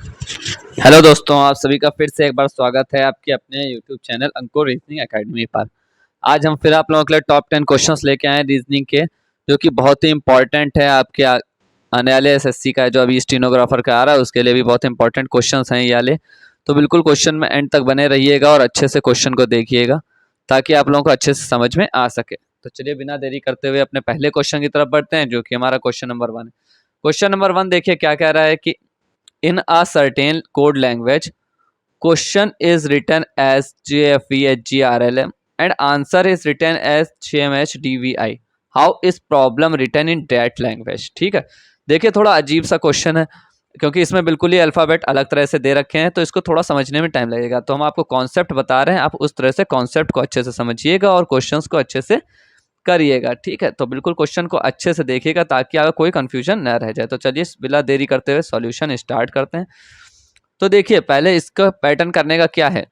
Hello दोस्तों, आप सभी का फिर से एक बार स्वागत है आपके अपने यूट्यूब चैनल अंकुर रीजनिंग एकेडमी पर। आज हम फिर आप लोगों के लिए टॉप 10 क्वेश्चंस लेके आए हैं रीजनिंग के, जो कि बहुत ही इंपॉर्टेंट है आपके आने वाले एसएससी का जो अभी स्टेनोग्राफर का आ रहा है उसके लिए भी बहुत इंपॉर्टेंट क्वेश्चंस हैं ये वाले। तो बिल्कुल क्वेश्चन में एंड तक बने रहिएगा और अच्छे से क्वेश्चन को देखिएगा ताकि आप लोगों को अच्छे से समझ में आ सके। तो चलिए बिना देरी करते हुए अपने पहले क्वेश्चन की तरफ बढ़ते हैं, जो कि हमारा क्वेश्चन नंबर 1 है। क्वेश्चन नंबर 1 देखिए क्या कह रहा है कि in a certain code language, question is written as JFVHGRLM and answer is written as CMHDVI. How is problem written in that language? ठीक है, देखिए थोड़ा अजीब सा क्वेश्चन है क्योंकि इसमें बिल्कुल ही अल्फ़ाबेट अलग तरह से दे रखे हैं, तो इसको थोड़ा समझने में टाइम लगेगा। तो हम आपको कॉन्सेप्ट बता रहे हैं, आप उस तरह से कॉन्सेप्ट को अच्छे से समझिएगा और क्वेश्चंस को अच्छे से करिएगा। ठीक है, तो बिल्कुल क्वेश्चन को अच्छे से देखिएगा ताकि आपका कोई कंफ्यूजन न रह जाए। तो चलिए बिना देरी करते हुए सॉल्यूशन स्टार्ट करते हैं। तो देखिए पहले इसका पैटर्न करने का क्या है,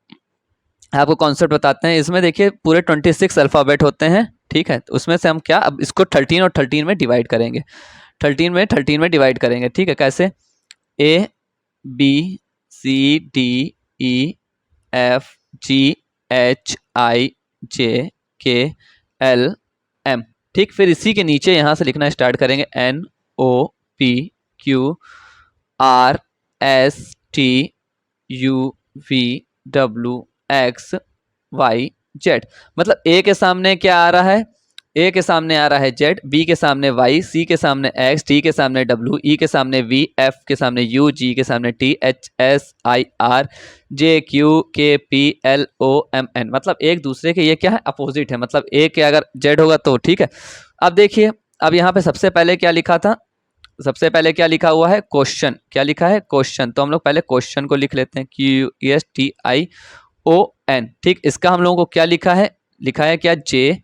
आपको कॉन्सेप्ट बताते हैं। इसमें देखिए पूरे 26 अल्फ़ाबेट होते हैं। ठीक है, तो उसमें से हम क्या अब इसको 13 और 13 में डिवाइड करेंगे। 13 में डिवाइड करेंगे। ठीक है, कैसे? A B C D E F G H I J K L M। ठीक, फिर इसी के नीचे यहाँ से लिखना स्टार्ट करेंगे N O P Q R S T U V W X Y Z। मतलब A के सामने क्या आ रहा है? ए के सामने आ रहा है जेड, बी के सामने वाई, सी के सामने एक्स, टी के सामने डब्ल्यू, ई के सामने वी, एफ के सामने यू, जी के सामने T, H S I R, J Q K P L O M N. मतलब एक दूसरे के ये क्या है? अपोजिट है। मतलब ए के अगर जेड होगा तो ठीक है। अब देखिए, अब यहाँ पे सबसे पहले क्या लिखा था? सबसे पहले क्या लिखा हुआ है? क्वेश्चन। क्या लिखा है? क्वेश्चन। तो हम लोग पहले क्वेश्चन को लिख लेते हैं, Q S T I O N. ठीक, इसका हम लोगों को क्या लिखा है? लिखा है क्या? J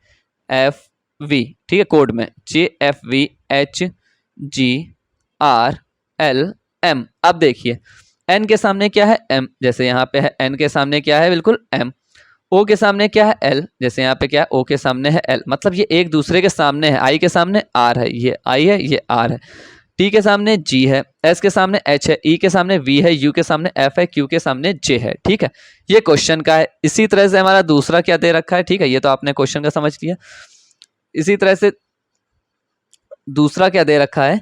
F V. ठीक है, कोड में JFVHGRLM। अब देखिए एन के सामने क्या है? एम। जैसे यहाँ पे है एन के सामने क्या है? बिल्कुल एम। ओ के सामने क्या है? एल। जैसे यहाँ पे क्या है? ओ के सामने है एल। मतलब ये एक दूसरे के सामने है। आई के सामने आर है, ये आई है, ये आर है। टी के सामने जी है, एस के सामने एच है, ई के सामने वी है, यू के सामने एफ है, क्यू के सामने जे है। ठीक है, ये क्वेश्चन का है। इसी तरह से हमारा दूसरा क्या दे रखा है? ठीक है, ये तो आपने क्वेश्चन का समझ लिया। इसी तरह से दूसरा क्या दे रखा है?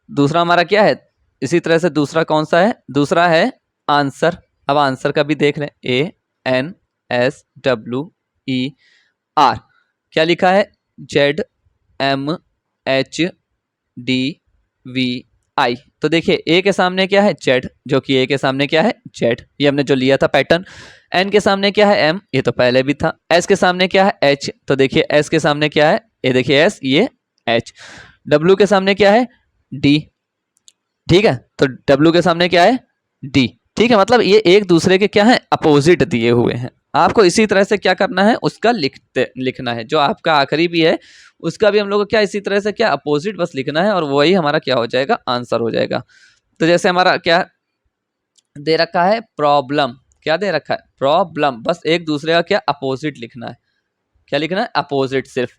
दूसरा हमारा क्या है? इसी तरह से दूसरा कौन सा है? दूसरा है आंसर। अब आंसर का भी देख लें, ANSWER। क्या लिखा है? ZMHDVI। तो देखिए ए के सामने क्या है? जेड, जो कि ए के सामने क्या है? जेड, ये हमने जो लिया था पैटर्न। एन के सामने क्या है? एम, ये तो पहले भी था। एस के सामने क्या है? एच, तो देखिए एस के सामने क्या है? ये देखिए एस, ये एच। डब्ल्यू के सामने क्या है? डी। ठीक है, तो डब्ल्यू के सामने क्या है? डी। ठीक है, मतलब ये एक दूसरे के क्या है? अपोजिट दिए हुए हैं। आपको इसी तरह से क्या करना है? उसका लिखना है। जो आपका आखिरी भी है उसका भी हम लोग को क्या इसी तरह से क्या अपोजिट बस लिखना है और वही हमारा क्या हो जाएगा? आंसर हो जाएगा। तो जैसे हमारा क्या दे रखा है? प्रॉब्लम। क्या दे रखा है? प्रॉब्लम। बस एक दूसरे का क्या अपोजिट लिखना है। क्या लिखना है? अपोजिट सिर्फ।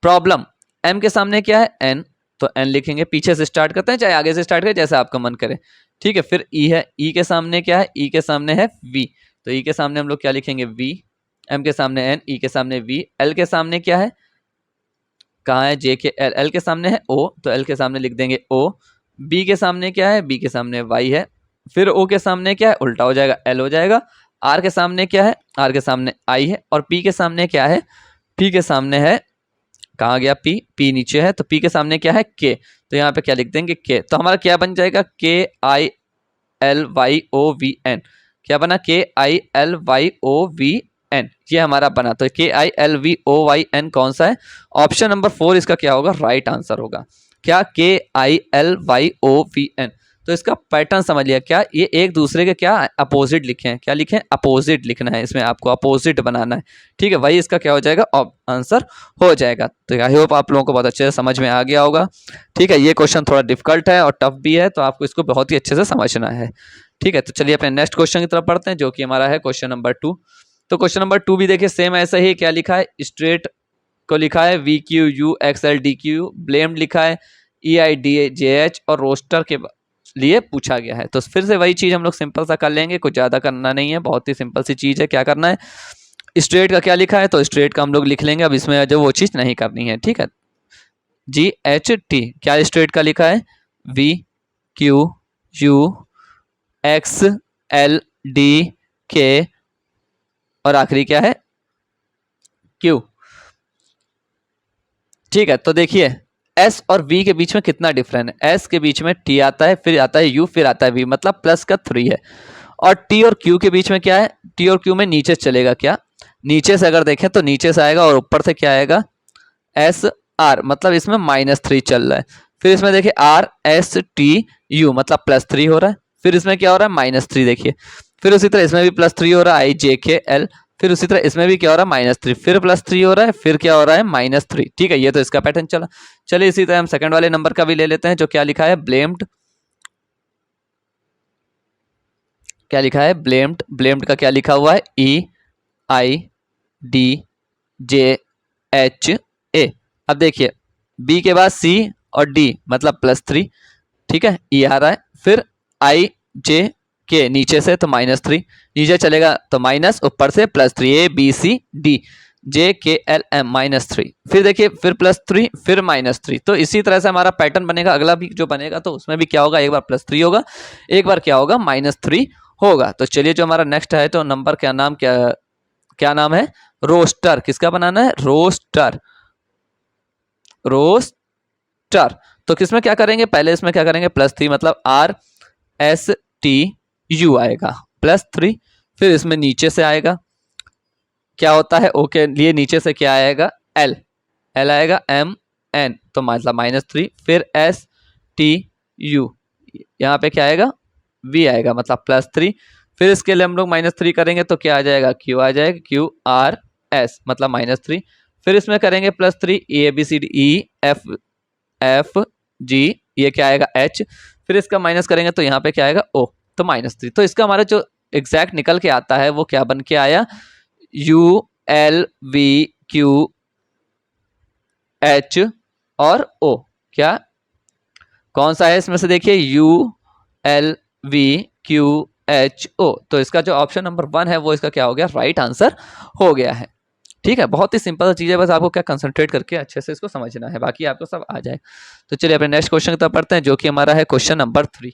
प्रॉब्लम। एम के सामने क्या है? एन, तो एन लिखेंगे। पीछे से स्टार्ट करते हैं चाहे आगे से स्टार्ट करें, जैसे आपका मन करे। ठीक है, फिर ई है। ई के सामने क्या है? ई के सामने है वी, तो ई के सामने हम लोग क्या लिखेंगे? वी। एम के सामने एन, ई के सामने वी। एल के सामने क्या है? कहाँ है? जे के एल। एल के सामने है ओ, तो एल के सामने लिख देंगे ओ। बी के सामने क्या है? बी के सामने वाई है। फिर ओ के सामने क्या है? उल्टा हो जाएगा, एल हो जाएगा। आर के सामने क्या है? आर के सामने आई है। और पी के सामने क्या है? पी के सामने है, कहाँ गया पी? पी नीचे है, तो पी के सामने क्या है? के, तो यहाँ पे क्या लिख देंगे? के। तो हमारा क्या बन जाएगा? KILYOVN। क्या बना? KILYOVN, ये हमारा बना। तो KILVOYN कौन सा है? ऑप्शन नंबर 4 इसका क्या होगा? राइट आंसर होगा। क्या? KILYOVN। तो इसका पैटर्न समझ लिया क्या? ये एक दूसरे के क्या अपोजिट लिखे हैं। क्या लिखे हैं? अपोजिट लिखना है, इसमें आपको अपोजिट बनाना है। ठीक है, वही इसका क्या हो जाएगा? आंसर हो जाएगा। तो आई होप आप लोगों को बहुत अच्छे से समझ में आ गया होगा। ठीक है, ये क्वेश्चन थोड़ा डिफिकल्ट है और टफ भी है, तो आपको इसको बहुत ही अच्छे से समझना है। ठीक है, तो चलिए अपने नेक्स्ट क्वेश्चन की तरफ पढ़ते हैं, जो कि हमारा है क्वेश्चन नंबर 2। तो क्वेश्चन नंबर 2 भी देखिए सेम ऐसा ही। क्या लिखा है? स्ट्रेट को लिखा है VQUXLDQ। ब्लेम्ड लिखा है EIDJH। और रोस्टर के लिए पूछा गया है। तो फिर से वही चीज हम लोग सिंपल सा कर लेंगे, कुछ ज्यादा करना नहीं है, बहुत ही सिंपल सी चीज है। क्या करना है, स्ट्रेट का क्या लिखा है तो स्ट्रेट का हम लोग लिख लेंगे, अब इसमें जो वो चीज नहीं करनी है, ठीक है। GHT क्या स्ट्रेट का लिखा है, VQUXLDK और आखिरी क्या है Q, ठीक है। तो देखिए S और V के बीच में कितना डिफरेंस है, S के बीच में T आता है, फिर आता है U, फिर आता है V, मतलब प्लस का 3 है। और T और Q के बीच में क्या है, T और Q में नीचे चलेगा, क्या नीचे से अगर देखें तो नीचे से आएगा, और ऊपर से क्या आएगा SR, मतलब इसमें -3 चल रहा है। फिर इसमें देखिए RSTU मतलब +3 हो रहा है, फिर इसमें क्या हो रहा है -3 देखिए, फिर उसी तरह इसमें भी +3 हो रहा है IJKL, फिर उसी तरह इसमें भी क्या हो रहा है -3, फिर +3 हो रहा है, फिर क्या हो रहा है -3, ठीक है। ये तो इसका पैटर्न चला। चलिए इसी तरह हम सेकंड वाले नंबर का भी ले लेते हैं, जो क्या लिखा है ब्लेम्ड, क्या लिखा है ब्लेम्ड, ब्लेम्ड का क्या लिखा हुआ है EIDJHA। अब देखिए B के बाद C और D मतलब +3, ठीक है, E आ रहा है, फिर IJK नीचे से तो -3, नीचे चलेगा तो माइनस, ऊपर से +3, ABCD JKLM -3, फिर देखिए फिर +3 फिर -3। तो इसी तरह से हमारा पैटर्न बनेगा, अगला भी जो बनेगा तो उसमें भी क्या होगा, एक बार +3 होगा, एक बार क्या होगा -3 होगा। तो चलिए जो हमारा नेक्स्ट है तो नंबर क्या नाम, क्या नाम है, रोस्टर, किसका बनाना है रोस्टर, रोस्टर। तो किसमें क्या करेंगे, पहले इसमें क्या करेंगे +3 मतलब RSTU आएगा +3, फिर इसमें नीचे से आएगा क्या होता है O के लिए नीचे से क्या आएगा L आएगा MN तो मतलब -3, फिर STU यहाँ पे क्या आएगा V आएगा मतलब +3, फिर इसके लिए हम लोग -3 करेंगे तो क्या आ जाएगा Q आ जाएगा QRS मतलब -3, फिर इसमें करेंगे +3 ABCDEFG ये क्या आएगा H, फिर इसका माइनस करेंगे तो यहाँ पे क्या आएगा O तो -3। तो इसका हमारा जो एग्जैक्ट निकल के आता है वो क्या बन के आया ULVQH और O, क्या कौन सा है इसमें से देखिए ULVQHO, तो इसका जो ऑप्शन नंबर 1 है वो इसका क्या हो गया राइट आंसर हो गया है, ठीक है। बहुत ही सिंपल चीज है, बस आपको क्या कंसंट्रेट करके अच्छे से इसको समझना है, बाकी आपको सब आ जाए। तो चलिए अपने नेक्स्ट क्वेश्चन की तरफ पढ़ते हैं, जो कि हमारा है क्वेश्चन नंबर 3।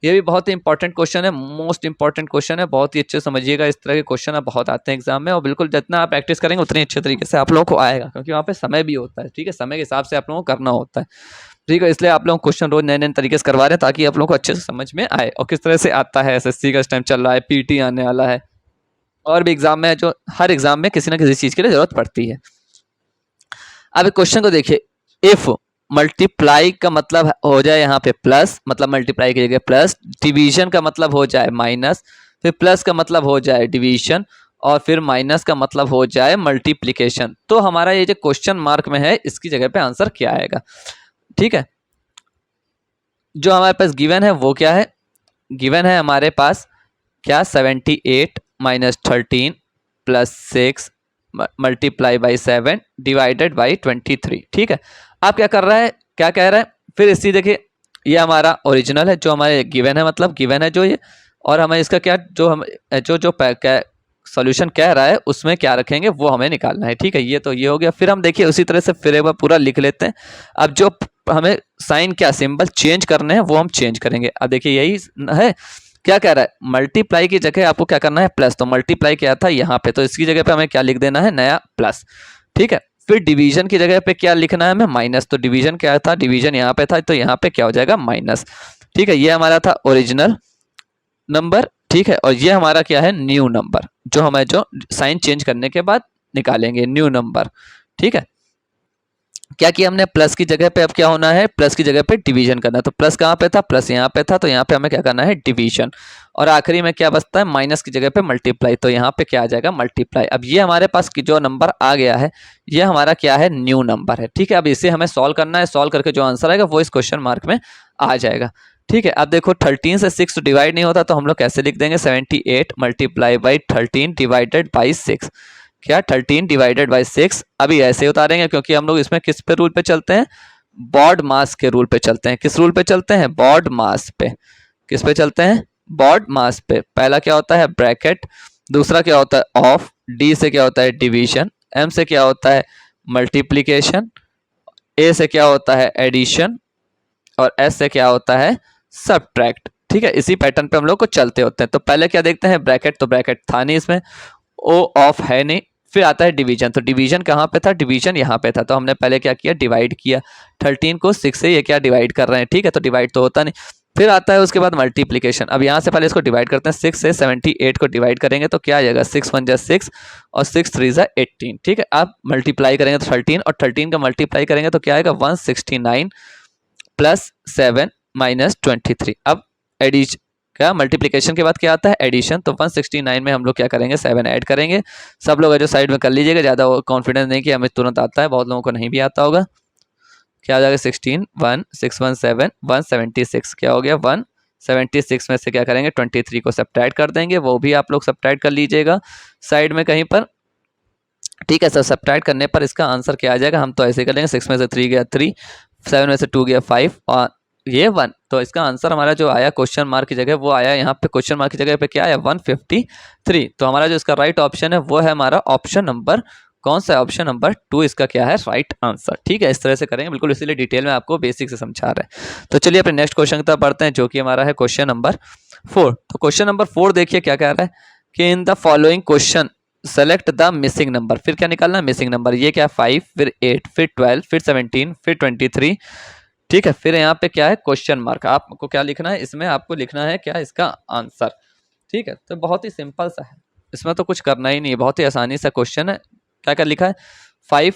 ये भी बहुत ही इंपॉर्टेंट क्वेश्चन है, मोस्ट इंपॉर्टेंट क्वेश्चन है, बहुत ही अच्छे समझिएगा। इस तरह के क्वेश्चन अब बहुत आते हैं एग्जाम में, और बिल्कुल जितना आप प्रैक्टिस करेंगे उतनी अच्छे तरीके से आप लोगों को आएगा, क्योंकि वहाँ पे समय भी होता है, ठीक है, समय के हिसाब से आप लोगों को करना होता है, ठीक है। इसलिए आप लोग क्वेश्चन रोज नए नए तरीके से करवा रहे हैं ताकि आप लोगों को अच्छे से समझ में आए, और किस तरह से आता है। SSC का इस टाइम चल रहा है, PT आने वाला है, और भी एग्जाम में जो हर एग्जाम में किसी ना किसी चीज के लिए जरूरत पड़ती है। अब क्वेश्चन को देखिए, इफ मल्टीप्लाई का मतलब हो जाए यहाँ पे प्लस, मतलब मल्टीप्लाई की जगह प्लस, डिवीजन का मतलब हो जाए माइनस, फिर प्लस का मतलब हो जाए डिवीजन, और फिर माइनस का मतलब हो जाए मल्टीप्लिकेशन, तो हमारा ये जो क्वेश्चन मार्क में है इसकी जगह पे आंसर क्या आएगा, ठीक है। जो हमारे पास गिवन है वो क्या है, गिवन है हमारे पास क्या 78 - 13 + 6 मल्टीप्लाई बाई 7 डिवाइडेड बाई 23, ठीक है। आप क्या कर रहा है, क्या कह रहा है, फिर इसी देखिए ये हमारा ओरिजिनल है, जो हमारे गिवन है, मतलब गिवन है जो ये, और हमें इसका क्या जो हम जो सॉल्यूशन कह रहा है उसमें क्या रखेंगे वो हमें निकालना है, ठीक है। ये तो ये हो गया, फिर हम देखिए उसी तरह से फिर एक बार पूरा लिख लेते हैं। अब जो हमें साइन क्या सिंबल चेंज करने हैं वो हम चेंज करेंगे। अब देखिए यही है, क्या कह रहा है मल्टीप्लाई की जगह आपको क्या करना है प्लस, तो मल्टीप्लाई क्या था यहाँ पे, तो इसकी जगह पे हमें क्या लिख देना है नया प्लस, ठीक है। फिर डिवीजन की जगह पे क्या लिखना है हमें माइनस, तो डिवीजन क्या था, डिवीजन यहाँ पे था, तो यहाँ पे क्या हो जाएगा माइनस, ठीक है। ये हमारा था ओरिजिनल नंबर, ठीक है, और ये हमारा क्या है न्यू नंबर, जो हमें जो साइन चेंज करने के बाद निकालेंगे न्यू नंबर, ठीक है। क्या किया हमने प्लस की जगह पे, अब क्या होना है प्लस की जगह पे डिवीजन करना है, तो प्लस कहाँ पे था प्लस यहाँ पे था, तो यहाँ पे हमें क्या करना है डिवीजन, और आखिरी में क्या बचता है माइनस की जगह पे मल्टीप्लाई, तो यहाँ पे क्या आ जाएगा मल्टीप्लाई। अब ये हमारे पास की जो नंबर आ गया है ये हमारा क्या है न्यू नंबर है, ठीक है। अब इसे हमें सॉल्व करना है, सॉल्व करके जो आंसर आएगा वो इस क्वेश्चन मार्क में आ जाएगा, ठीक है। अब देखो 13 से 6 डिवाइड नहीं होता तो हम लोग कैसे लिख देंगे 78 मल्टीप्लाई बाई 13 डिवाइडेड बाई 6, क्या 13 डिवाइडेड बाई 6, अभी ऐसे उतारेंगे क्योंकि हम लोग इसमें किस पे रूल पे चलते हैं, बॉड मास के रूल पे चलते हैं। किस रूल पे चलते हैं बॉड मास पे, किस पे चलते हैं, बॉड मास पे। पहला क्या होता है, ब्रैकेट, दूसरा क्या होता है ऑफ, डी से क्या होता है डिवीजन, एम से क्या होता है मल्टीप्लीकेशन, ए से क्या होता है एडिशन, और एस से क्या होता है सब्ट्रैक्ट। ठीक है, इसी पैटर्न पे हम लोग को चलते होते हैं। तो पहले क्या देखते हैं, ब्रैकेट, तो ब्रैकेट था नहीं इसमें, ओ ऑफ है नहीं, फिर आता है डिवीजन, तो डिवीजन कहाँ पे था, डिवीजन यहाँ पे था, तो हमने पहले क्या किया, डिवाइड किया। 13 को 6 से ये क्या डिवाइड कर रहे हैं, ठीक है, तो डिवाइड तो होता नहीं। फिर आता है उसके बाद मल्टीप्लीकेशन। अब यहाँ से पहले इसको डिवाइड करते हैं, 6 से 78 को डिवाइड करेंगे तो क्या आ जाएगा, 6 1 जा 6 और 6 3 जा 18। ठीक है, आप मल्टीप्लाई करेंगे तो 13 और 13 का मल्टीप्लाई करेंगे तो क्या आएगा 169 प्लस 7 माइनस 23। अब एडिशन, क्या मल्टीप्लिकेशन के बाद क्या आता है एडिशन, तो 169 में हम लोग क्या करेंगे 7 ऐड करेंगे। सब लोग जो साइड में कर लीजिएगा, ज़्यादा कॉन्फिडेंस नहीं कि हमें तुरंत आता है, बहुत लोगों को नहीं भी आता होगा। क्या आ जाएगा 16 1 617 176, क्या हो गया 176 में से क्या करेंगे 23 को सब्ट्रैक्ट कर देंगे, वो भी आप लोग सब्ट्रैक्ट कर लीजिएगा साइड में कहीं पर। ठीक है सर, सब्ट्रैक्ट करने पर इसका आंसर क्या आ जाएगा, हम तो ऐसे कर लेंगे, 6 में से 3 गया 3, 7 में से 2 गया 5 और ये 1, तो इसका आंसर हमारा जो आया क्वेश्चन मार्क की जगह वो आया यहाँ पे, क्वेश्चन मार्क की जगह पे क्या आया 153। तो हमारा जो इसका राइट ऑप्शन है वो है हमारा ऑप्शन नंबर, कौन सा ऑप्शन नंबर 2 इसका क्या है राइट आंसर। ठीक है, इस तरह से करेंगे बिल्कुल, इसीलिए डिटेल में आपको बेसिक से समझा रहे हैं। तो चलिए अपने नेक्स्ट क्वेश्चन की तरफ बढ़ते हैं, जो कि हमारा है क्वेश्चन नंबर 4। तो क्वेश्चन नंबर 4 देखिए क्या कह रहा है कि in the following question select the missing number. फिर क्या निकालना है मिसिंग नंबर, ये क्या 5 फिर 8 फिर 12 फिर 17 फिर 23। ठीक है, फिर यहाँ पे क्या है क्वेश्चन मार्क, आपको क्या लिखना है इसमें, आपको लिखना है क्या इसका आंसर। ठीक है, तो बहुत ही सिंपल सा है, इसमें तो कुछ करना ही नहीं है, बहुत ही आसानी सा क्वेश्चन है। क्या क्या लिखा है 5,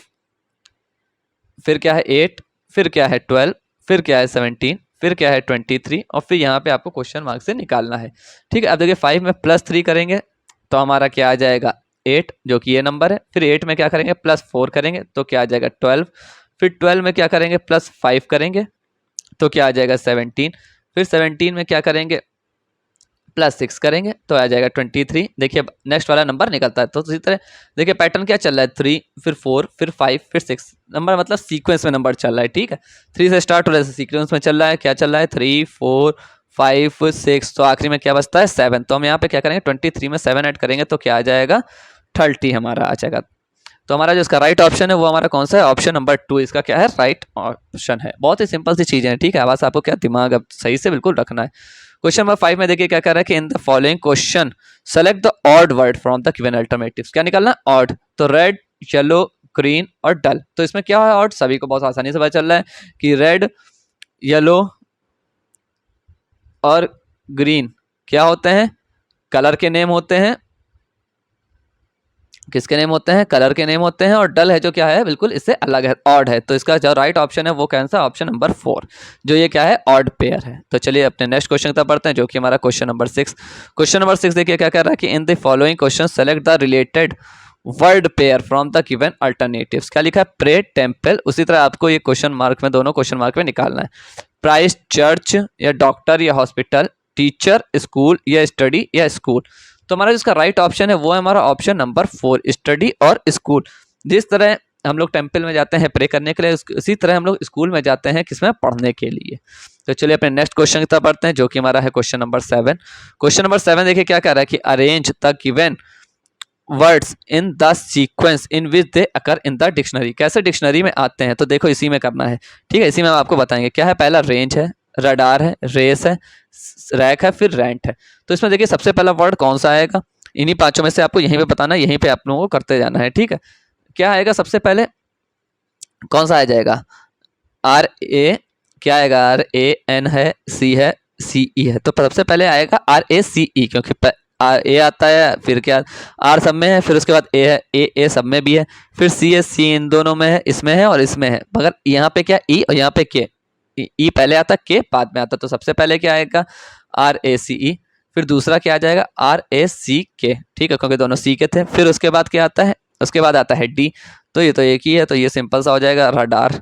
फिर क्या है 8, फिर क्या है 12, फिर क्या है 17, फिर क्या है 23 और फिर यहाँ पे आपको क्वेश्चन मार्क से निकालना है। ठीक है, अब देखिए 5 में +3 करेंगे तो हमारा क्या आ जाएगा 8, जो कि ये नंबर है। फिर 8 में क्या करेंगे +4 करेंगे तो क्या आ जाएगा 12। फिर 12 में क्या करेंगे +5 करेंगे तो क्या आ जाएगा 17। फिर 17 में क्या करेंगे +6 करेंगे तो आ जाएगा 23। देखिए नेक्स्ट वाला नंबर निकलता है। तो इसी तरह देखिए पैटर्न क्या चल रहा है 3 फिर 4 फिर 5 फिर 6 नंबर, मतलब सीक्वेंस में नंबर चल रहा है। ठीक है, 3 से स्टार्ट हो रहा है, सीक्वेंस में चल रहा है, क्या चल रहा है 3 4 5 6, तो आखिरी में क्या बचता है 7। तो हम यहाँ पे क्या करेंगे 23 में 7 ऐड करेंगे तो क्या आ जाएगा 30 हमारा आ जाएगा। तो हमारा जो इसका राइट ऑप्शन है वो हमारा कौन सा है, ऑप्शन नंबर 2 इसका क्या है राइट ऑप्शन है। बहुत ही सिंपल सी चीजें हैं। ठीक है, बस आपको क्या दिमाग अब सही से बिल्कुल रखना है। क्वेश्चन नंबर 5 में देखिए क्या कर रहा है कि in the following question select the odd word from the given alternatives. क्या निकालना ऑड, तो रेड येलो ग्रीन और डल। तो इसमें क्या है ऑड, सभी को बहुत आसानी से पता चल रहा है कि रेड येलो और ग्रीन क्या होते हैं, कलर के नेम होते हैं। किसके नेम होते हैं, कलर के नेम होते हैं। और डल है जो क्या है बिल्कुल इससे अलग है, ऑड है। तो इसका जो राइट ऑप्शन है वो कौन सा, ऑप्शन नंबर 4, जो ये क्या है ऑड पेयर है। तो चलिए अपने नेक्स्ट क्वेश्चन तक पढ़ते हैं, जो कि हमारा क्वेश्चन नंबर 6। क्वेश्चन नंबर 6 देखिए क्या कर रहा है कि in the following question select the related word pair from the given alternatives. क्या लिखा है प्रे टेम्पल। उसी तरह आपको ये क्वेश्चन मार्क में, दोनों क्वेश्चन मार्क में निकालना है। प्राइस चर्च या डॉक्टर या हॉस्पिटल, टीचर स्कूल या स्टडी या स्कूल। तो हमारा जिसका राइट ऑप्शन है वो है हमारा ऑप्शन नंबर 4, स्टडी और स्कूल। जिस तरह हम लोग टेम्पल में जाते हैं प्रे करने के लिए, उसी तरह हम लोग स्कूल में जाते हैं किसमें, पढ़ने के लिए। तो चलिए अपने नेक्स्ट क्वेश्चन की तरफ बढ़ते हैं, जो कि हमारा है क्वेश्चन नंबर 7। क्वेश्चन नंबर 7 देखिए क्या कह रहा है कि arrange the given words in the sequence in which they occur in the dictionary. कैसे डिक्शनरी में आते हैं, तो देखो इसी में करना है। ठीक है, इसी में हम आपको बताएंगे क्या है। पहला रेंज है, रडार है, रेस है, रैक है, फिर रेंट है। तो इसमें देखिए सबसे पहला वर्ड कौन सा आएगा, इन्हीं पांचों में से आपको यहीं पे बताना है, यहीं पे आप लोगों को करते जाना है। ठीक है, क्या आएगा सबसे पहले, कौन सा आ जाएगा आर ए, क्या आएगा आर ए एन है, सी है, सी ई है। तो सबसे पहले आएगा आर ए सी ई, क्योंकि आर ए आता है, फिर क्या आर सब में है, फिर उसके बाद ए है, ए सब में भी है, फिर सी है, सी इन दोनों में है, इसमें है और इसमें है। मगर यहाँ पे क्या ई और यहाँ पे के, ई पहले आता के बाद में आता। तो सबसे पहले क्या आएगा आर ए सी ई, फिर दूसरा क्या आ जाएगा आर ए सी के। ठीक है, क्योंकि दोनों सी के थे। फिर उसके बाद क्या आता है, उसके बाद आता है डी, तो ये तो एक ही है, तो ये सिंपल सा हो जाएगा रडार।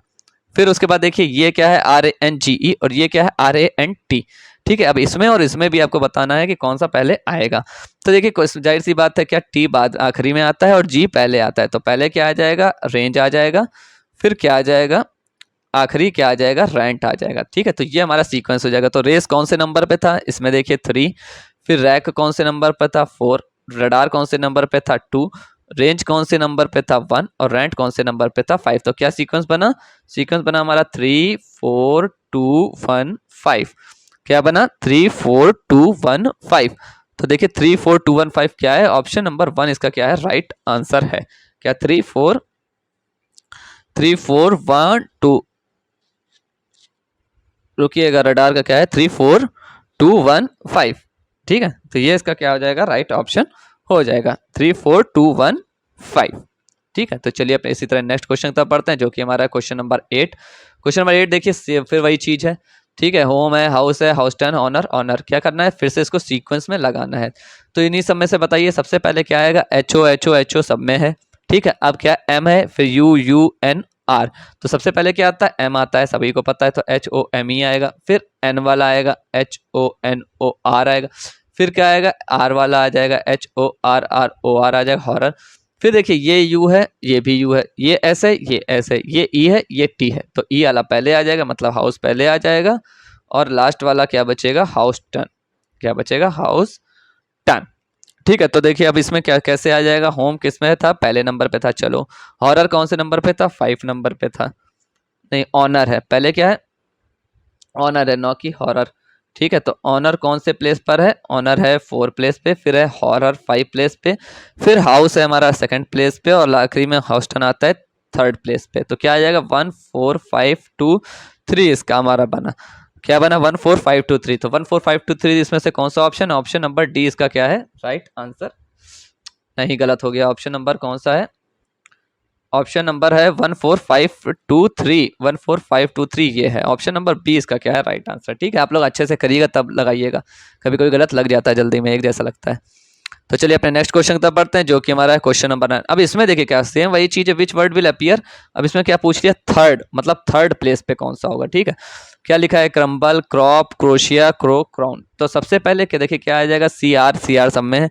फिर उसके बाद देखिए ये क्या है आर ए एन जी ई और ये क्या है आर ए एन टी। ठीक है, अब इसमें और इसमें भी आपको बताना है कि कौन सा पहले आएगा। तो देखिए जाहिर सी बात है क्या टी बाद आखिरी में आता है और जी पहले आता है। तो पहले क्या आ जाएगा रेंज आ जाएगा, फिर क्या आ जाएगा आखिरी क्या आ जाएगा, रेंट आ जाएगा। ठीक है, तो ये हमारा सीक्वेंस हो जाएगा। तो रेस कौन से नंबर पे था, इसमें देखिए 3, फिर रैक कौन से नंबर पे था 4, रडार कौन से नंबर पे था 2, रेंज कौन से नंबर पे था 1 और रेंट कौन से नंबर पे था 5। तो क्या सीक्वेंस बना, सीक्वेंस बना हमारा 3 4 2 1 5। क्या बना, 3 4 2 1 5। तो देखिए 3 4 2 1 5 क्या है, ऑप्शन नंबर 1 इसका क्या है, राइट आंसर है। क्या 3 4 1 2, रुकिएगा, रडार का क्या है 3 4 2 1 5। ठीक है, तो ये इसका क्या हो जाएगा, राइट ऑप्शन हो जाएगा 3 4 2 1 5। ठीक है, तो चलिए अपने इसी तरह नेक्स्ट क्वेश्चन तक पढ़ते हैं, जो कि हमारा क्वेश्चन नंबर 8। क्वेश्चन नंबर 8 देखिए फिर वही चीज है। ठीक है, होम है, हाउस है, हाउस 10, ऑनर ऑनर, क्या करना है, फिर से इसको सीक्वेंस में लगाना है। तो इन्हीं सब में से बताइए सबसे पहले क्या आएगा, एच ओ सब में है। ठीक है, अब क्या एम है, फिर यू यू एन आर। तो सबसे पहले क्या आता है, एम आता है, सभी को पता है, तो एच ओ एम ई आएगा। फिर एन वाला आएगा, H O N O R आएगा। फिर क्या आएगा, आर वाला आ जाएगा, H O R R O R आ जाएगा, हॉरर। फिर देखिए ये यू है, ये भी यू है, ये एस है, ये एस है, ये ई है, ये टी है। तो ई वाला पहले आ जाएगा, मतलब हाउस पहले आ जाएगा। और लास्ट वाला क्या बचेगा, हाउस टन। क्या बचेगा, हाउस टन। ठीक है, तो देखिए अब इसमें क्या कैसे आ जाएगा, होम किस में था, पहले नंबर पे था। चलो, हॉरर कौन से नंबर पे था, 5 नंबर पे था। नहीं, ऑनर है, पहले क्या है, ऑनर है, नौ की हॉरर। ठीक है, तो ऑनर कौन से प्लेस पर है, ऑनर है 4 प्लेस पे, फिर है हॉरर 5 प्लेस पे, फिर हाउस है हमारा 2nd प्लेस पे, और आखिरी में हाउस्टन आता है 3rd प्लेस पे। तो क्या आ जाएगा, 1 4 5 2 3 इसका हमारा बना। क्या बना, 1 4 5 2 3। तो 1 4 5 2 3 इसमें से कौन सा ऑप्शन, ऑप्शन नंबर डी इसका क्या है, राइट आंसर। नहीं, गलत हो गया, ऑप्शन नंबर कौन सा है, ऑप्शन नंबर है 1 4 5 2 3, 1 4 5 2 3 ये है ऑप्शन नंबर बी इसका क्या है, राइट आंसर। ठीक है, आप लोग अच्छे से करिएगा तब लगाइएगा, कभी कभी गलत लग जाता है, जल्दी में एक जैसा लगता है। तो चलिए अपने नेक्स्ट क्वेश्चन तब पढ़ते हैं, जो कि हमारा है क्वेश्चन नंबर 9। अब इसमें देखिए क्या सेम वही चीज है, विच वर्ड विल अपीयर। अब इसमें क्या पूछ लिया, थर्ड, मतलब 3rd प्लेस पे कौन सा होगा। ठीक है, क्या लिखा है, crumble, crop, crochet, crow, crown. तो सबसे पहले क्या देखिए क्या आ जाएगा, सी आर सब में है।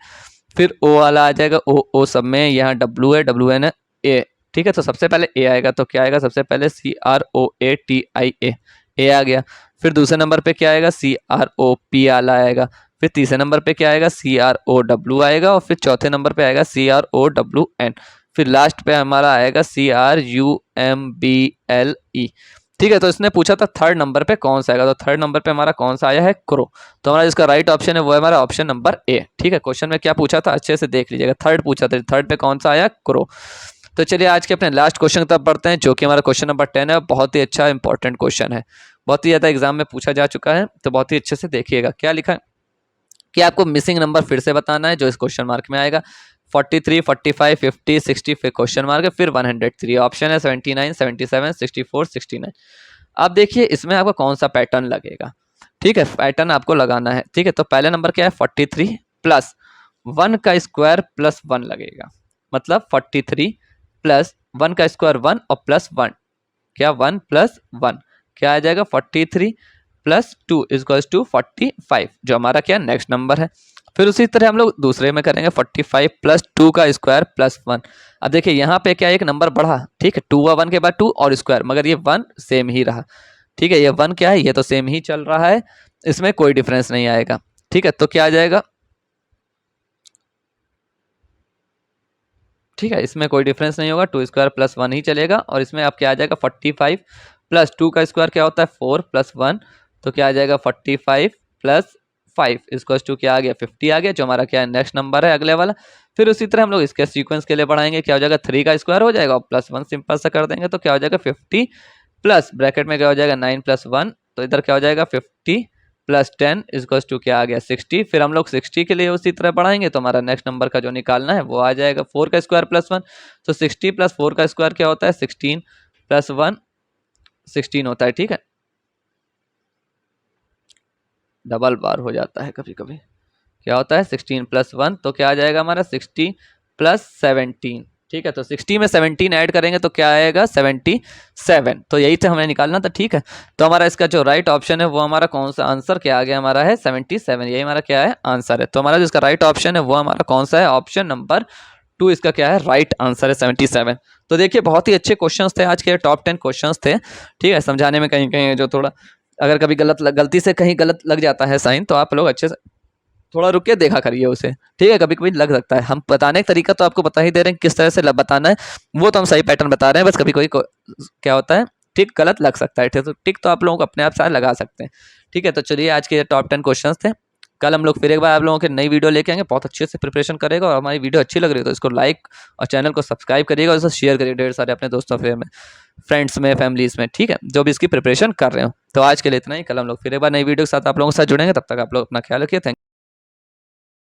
फिर ओ वाला आ जाएगा, ओ सब में, यहाँ डब्ल्यू है, डब्ल्यू एन है, ए। ठीक है, तो सबसे पहले ए आएगा, तो क्या आएगा, सबसे पहले CROATIA, ए आ गया। फिर दूसरे नंबर पे क्या आएगा, CROP वाला आएगा। फिर तीसरे नंबर पे क्या आएगा, CROW आएगा। और फिर चौथे नंबर पे आएगा CROWN। फिर लास्ट पे हमारा आएगा CRUMBLE। ठीक है, तो इसने पूछा था 3rd नंबर पे कौन सा आएगा, तो 3rd नंबर पे हमारा कौन सा आया है, क्रो। तो हमारा जिसका राइट ऑप्शन है वो है हमारा ऑप्शन नंबर ए। ठीक है, क्वेश्चन में क्या पूछा था अच्छे से देख लीजिएगा, 3rd पूछा था, 3rd पे कौन सा आया, क्रो। तो चलिए आज के अपने लास्ट क्वेश्चन तब पढ़ते हैं, जो कि हमारा क्वेश्चन नंबर 10 है। बहुत ही अच्छा इंपॉर्टेंट क्वेश्चन है, बहुत ही ज्यादा एग्जाम में पूछा जा चुका है, तो बहुत ही अच्छे से देखिएगा। क्या लिखा है कि आपको मिसिंग नंबर फिर से बताना है, जो इस क्वेश्चन मार्क में आएगा। 43 45 50 60 फिर क्वेश्चन मार्क है, फिर 103 ऑप्शन है, 79 77 64 69। अब देखिए इसमें आपका कौन सा पैटर्न लगेगा। ठीक है, पैटर्न आपको लगाना है। ठीक है, तो पहले नंबर क्या है, 43 प्लस 1 का स्क्वायर प्लस 1 लगेगा, मतलब 43 प्लस 1 का स्क्वायर 1 और प्लस 1, क्या 1 प्लस 1 क्या आ जाएगा, 43 प्लस 2 इक्वल्स टू 45, जो हमारा क्या नेक्स्ट नंबर है। फिर उसी तरह हम लोग दूसरे में करेंगे, 45 प्लस 2 का स्क्वायर प्लस 1। अब देखिए यहाँ पे क्या एक नंबर बढ़ा, ठीक है, 2 1 के बाद 2 और स्क्वायर, मगर ये 1 सेम ही रहा। ठीक है, ये 1 क्या है, ये तो सेम ही चल रहा है, इसमें कोई डिफरेंस नहीं आएगा। ठीक है, तो क्या आ जाएगा, ठीक है, इसमें कोई डिफरेंस नहीं होगा, 2 स्क्वायर प्लस 1 ही चलेगा। और इसमें आप क्या आ जाएगा, 45 प्लस 2 का स्क्वायर क्या होता है, 4 प्लस 1, तो क्या आ जाएगा 45 प्लस 5 इसको टू क्या आ गया, 50 आ गया, जो हमारा क्या है नेक्स्ट नंबर है अगले वाला। फिर उसी तरह हम लोग इसके सीक्वेंस के लिए बढ़ाएंगे, क्या हो जाएगा, 3 का स्क्वायर हो जाएगा और प्लस 1 सिंपल सा कर देंगे, तो क्या हो जाएगा 50 प्लस ब्रैकेट में क्या हो जाएगा 9 प्लस 1, तो इधर क्या हो जाएगा 50 प्लस 10 इक्वल्स टू क्या आ गया 60। फिर हम लोग 60 के लिए उसी तरह बढ़ाएंगे, तो हमारा नेक्स्ट नंबर का जो निकालना है वो आ जाएगा 4 का स्क्वायर प्लस 1। तो 60 प्लस 4 का स्क्वायर क्या होता है, 16 प्लस 1 16 होता है। ठीक है, डबल बार हो जाता है कभी कभी, क्या होता है 16 प्लस 1, तो क्या आ जाएगा हमारा 60 प्लस 17। ठीक है, तो 60 में 17 ऐड करेंगे तो क्या आएगा 77, तो यही था हमें निकालना था। ठीक है, तो हमारा इसका जो राइट ऑप्शन है वो हमारा कौन सा आंसर क्या आ गया हमारा है 77, यही हमारा क्या है आंसर है। तो हमारा जिसका राइट ऑप्शन है वो हमारा कौन सा है, ऑप्शन नंबर 2 इसका क्या है, राइट आंसर है 77। तो देखिए बहुत ही अच्छे क्वेश्चंस थे आज के, टॉप 10 क्वेश्चंस थे। ठीक है, समझाने में कहीं कहीं जो थोड़ा अगर कभी गलती से कहीं गलत लग जाता है साइन, तो आप लोग अच्छे से थोड़ा रुक के देखा करिए उसे। ठीक है, कभी कभी लग सकता है। हम बताने का तरीका तो आपको बता ही दे रहे हैं किस तरह से बताना है, वो तो हम सही पैटर्न बता रहे हैं। बस कभी कोई क्या होता है, टिक गलत लग सकता है। ठीक है, तो टिक तो आप लोगों को अपने आप से लगा सकते हैं। ठीक है, तो चलिए आज के टॉप 10 क्वेश्चन थे। कल हम लोग फिर एक बार आप लोगों के नई वीडियो लेके आएंगे, बहुत अच्छे से प्रिपरेशन करेगा। और हमारी वीडियो अच्छी लग रही है तो इसको लाइक और चैनल को सब्सक्राइब करिएगा, और इसे शेयर करिए ढेर सारे अपने दोस्तों में, फ्रेंड्स में, फैमिलीज में। ठीक है, जो भी इसकी प्रिपरेशन कर रहे हो। तो आज के लिए इतना ही, कल हम लोग फिर एक बार नई वीडियो के साथ आप लोगों के साथ जुड़ेंगे। तब तक आप लोग अपना ख्याल रखिए। थैंक